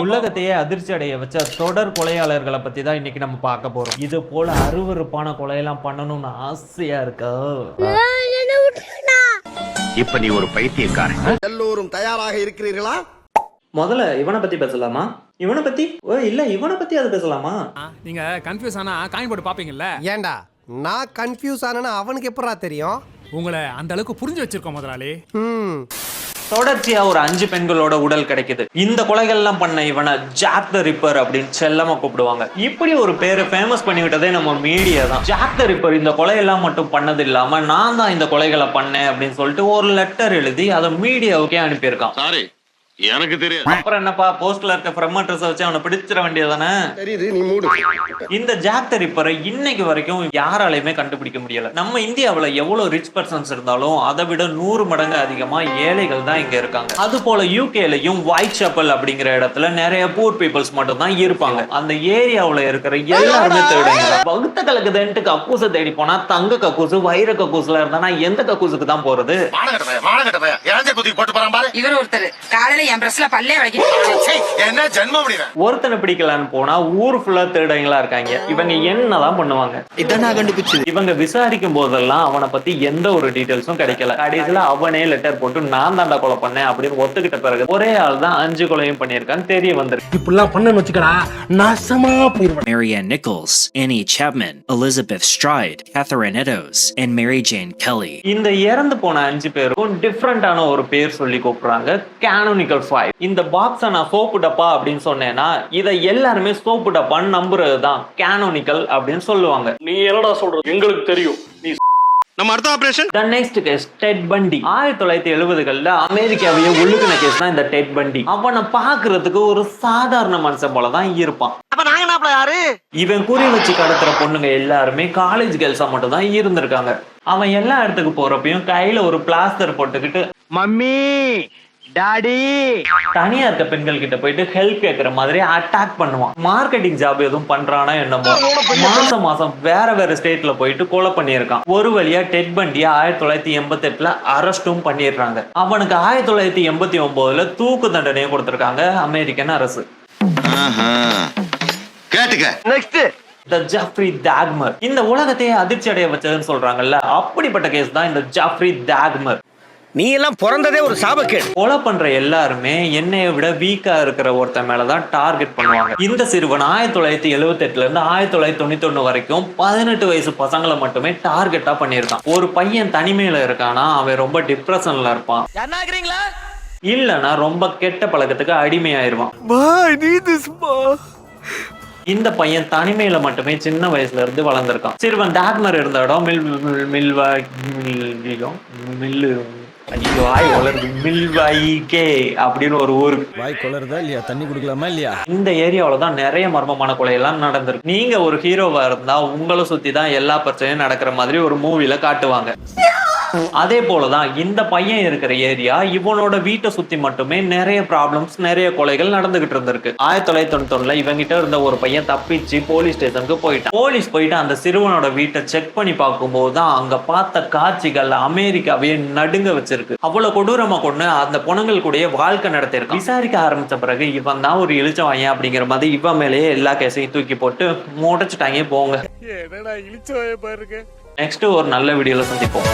உலகத்தையே அதிர்ச்சி அடைய வச்ச தொடர் கொலையாளர்களை பத்தி தான் இன்னைக்கு நம்ம பார்க்க போறோம். இது போல அருவருப்பான கொலையெல்லாம் பண்ணணும்னு ஆசையா இருக்கா? இப்ப நீ ஒரு பைத்தியக்காரன். எல்லோரும் தயாராக இருக்கிறீர்களா? முதல்ல இவனை பத்தி பேசலாமா? இவனை பத்தி இல்ல இவனை பத்தி அது பேசலாமா? நீங்க கன்ஃபியூஸ் ஆனா காயின் போட்டு பாப்பீங்கல்ல. ஏண்டா நான் கன்ஃபியூஸ் ஆனா அவனுக்கு எப்படா தெரியும்? உங்களை அந்த அளவுக்கு புரிஞ்சு வச்சிருக்கோம் முதலாளி. தொடர்ச்சியா ஒரு 5 பெண்களோட உடல் கிடைக்குது. இந்த கொலைகள் எல்லாம் பண்ண இவனை ஜாக் த ரிப்பர் அப்படின்னு செல்லமா கூப்பிடுவாங்க. இப்படி ஒரு பேரை ஃபேமஸ் பண்ணி விட்டதே நம்ம மீடியா தான். ஜாக் த ரிப்பர் இந்த கொலையெல்லாம் மட்டும் பண்ணது இல்லாம நான் தான் இந்த கொலைகளை பண்ணேன் அப்படின்னு சொல்லிட்டு ஒரு லெட்டர் எழுதி அதை மீடியாவுக்கே அனுப்பியிருக்கான். சாரி, எனக்கு தெரியாது. அப்புறம் என்னப்பா, போஸ்ட்ல இருக்க ஃப்ரம் அட்ரஸ் வச்சு அவனை பிடிச்சிட வேண்டியதானே? தெரியுது, நீ மூடு. இந்த ஜாக் த ரிப்பரை இன்னைக்கு வரைக்கும் யாராலையுமே கண்டுபிடிக்க முடியல. நம்ம இந்தியாவுல எவ்வளவு ரிச் பர்சன்ஸ் இருந்தாலும் அதை விட 100 மடங்கு அதிகமா ஏழைகள் தான் இங்க இருக்காங்க. அது போல யூகேலையும் ஒயிட் சாப்பல் அப்படிங்கிற இடத்துல நிறைய பூர் பீப்புள்ஸ் மட்டும் தான் இருப்பாங்க. அந்த ஏரியாவுல இருக்கிற எல்லாருமே தேடுங்க. வகுத்த கலக்குதுன்ட்டு கக்கூசை தேடி போனா தங்க கக்கூசு வைர கக்கூசுல இருந்தா எந்த கக்கூசுக்கு தான் போறது? இவர் ஒருத்தர் காலையில என் பிரஸ்ல பல்லே என்ன ஜென்மம் ஒருத்தனை பிடிக்கலான்னு போனா ஊர் ஃபுல்லா தேடுங்களா இருக்காங்க. இவங்க என்னதான் பண்ணுவாங்க? இவங்க விசாரிக்கும் போதெல்லாம் அவனை பத்தி எந்த ஒரு டீடைல்ஸும் கிடைக்கல. கடைசியில அவனே லெட்டர் போட்டு நான் தாண்டா கொலை பண்ணேன் அப்படின்னு ஒத்துக்கிட்ட பிறகு ஒரே ஆள் தான் 5 கொலையும் பண்ணியிருக்கான்னு தெரிய வந்துருக்கு. இப்படிலாம் பண்ணன்னு வச்சுக்கடா நாசமா போயிருவேன். Marianne Nichols, Annie Chapman, Elizabeth Stride, Catherine Eddowes, and Mary Jane Kelly. இந்த இறந்து போன 5 பேருக்கும் டிஃப்ரெண்டான ஒரு பேர் சொல்லி கூப்பிடுறாங்க, கேனோனிக்கல் 5. இந்த பாக்ஸை நான் சோப்பு டப்பா அப்படின்னு சொன்னேன்னா இதை எல்லாருமே சோப்பு டப்பான்னு நம்புறதுதான் கேனோனிக்கல் அப்படின்னு சொல்லுவாங்க. நீ என்னடா சொல்றது? எங்களுக்கு தெரியும். நீ நம்ம அடுத்த operation The next case, dead பண்டி. 1970களில் அமெரிக்காவையே ஒழுங்கின கேஸ் தான் இந்த டெட் பண்டி. அவனை பாக்குறதுக்கு ஒரு சாதாரண மனுஷன் போலதான் இருப்பான். இவன் குறி வச்சு கடத்துற பொண்ணுங்க எல்லாருமே காலேஜ் கேர்ள்ஸா மட்டும் தான் இருந்திருக்காங்க. அவன் எல்லா இடத்துக்கு போறப்பையும் கையில ஒரு பிளாஸ்டர் போட்டுக்கிட்டு மம்மி டாடி தனியா இருக்க பெண்கள் கிட்ட போயிட்டு ஹெல்ப் கேட்கற மாதிரி அட்டாக் பண்ணுவான். மார்க்கெட்டிங் ஜாப் எதுவும் பண்றானா என்னமோ மாசம் மாசம் வேற ஸ்டேட்ல போயிட்டு கொலை பண்ணியிருக்கான். ஒரு வழியா டெட் பண்டிய 1988ல அரெஸ்டும் பண்ணிடுறாங்க. அவனுக்கு 1989ல தூக்கு தண்டனையை கொடுத்திருக்காங்க அமெரிக்கன் அரசு. The Jeffrey Dahmer. இந்த உலகத்தையே அதிர்ச்சி அடைய வச்சதுன்னு சொல்றாங்கல்ல, அப்படிப்பட்ட கேஸ் தான் இந்த ஜெஃப்ரி டாக்மர். நீ எல்லாம் பிறந்ததே ஒரு சாபக்கேடு. கொலை பண்ற எல்லாருமே என்னைய விட வீக்கா இருக்கிற ஒருத்தன் மேலதான் டார்கெட் பண்ணுவாங்க. இந்த சிறுவன் 1978ல இருந்து 1991 வரைக்கும் 18 வயசு பசங்களை மட்டுமே டார்கெட்டா பண்ணியிருக்கான். ஒரு பையன் தனிமையில இருக்கானா அவன் ரொம்ப டிப்ரெஷன்ல இருப்பான், இல்லனா ரொம்ப கெட்ட பழக்கத்துக்கு அடிமையாயிருவான். இந்த பையன் தனிமையில மட்டுமே சின்ன வயசுல இருந்து வளர்ந்திருக்கான். சிறுவன் டாக்மர் இருந்த இடம் மில்வாய்கே அப்படின்னு ஒரு ஊரு. வாய் கொளருதா இல்லையா? தண்ணி குடுக்கலாமா இல்லையா? இந்த ஏரியாவிலதான் நிறைய மர்மமான கொலை எல்லாம் நடந்திருக்கு. நீங்க ஒரு ஹீரோவா இருந்தா உங்களை சுத்தி தான் எல்லா பிரச்சனையும் நடக்கிற மாதிரி ஒரு மூவில காட்டுவாங்க. அதே போலதான் இந்த பையன் இருக்கிற ஏரியா, இவனோட வீட்டை சுத்தி மட்டுமே நிறைய ப்ராப்ளம்ஸ், நிறைய கொலைகள் நடந்துகிட்டு இருந்திருக்கு. 1991ல இவங்கிட்ட இருந்த ஒரு பையன் தப்பிச்சு போலீஸ் ஸ்டேஷனுக்கு போயிட்டான். போலீஸ் போயிட்டு அந்த சிறுவனோட வீட்டை செக் பண்ணி பார்க்கும்போது தான் அங்க பார்த்த காட்சிகள் அமெரிக்காவே நடுங்க வச்சிருக்கு. அவ்வளவு கொடூரமா கொண்டு அந்த பொண்ணுங்கள் கூட வாழ்க்கை நடத்திருக்கான். விசாரிக்க ஆரம்பிச்ச பிறகு இவன் தான் ஒரு இழிச்சவாயன் அப்படிங்கிற மாதிரி இவன் மேலேயே எல்லா கேஸையும் தூக்கி போட்டு முடைச்சிட்டாங்க. போங்க, நெக்ஸ்ட் ஒரு நல்ல வீடியோல சந்திப்போம்.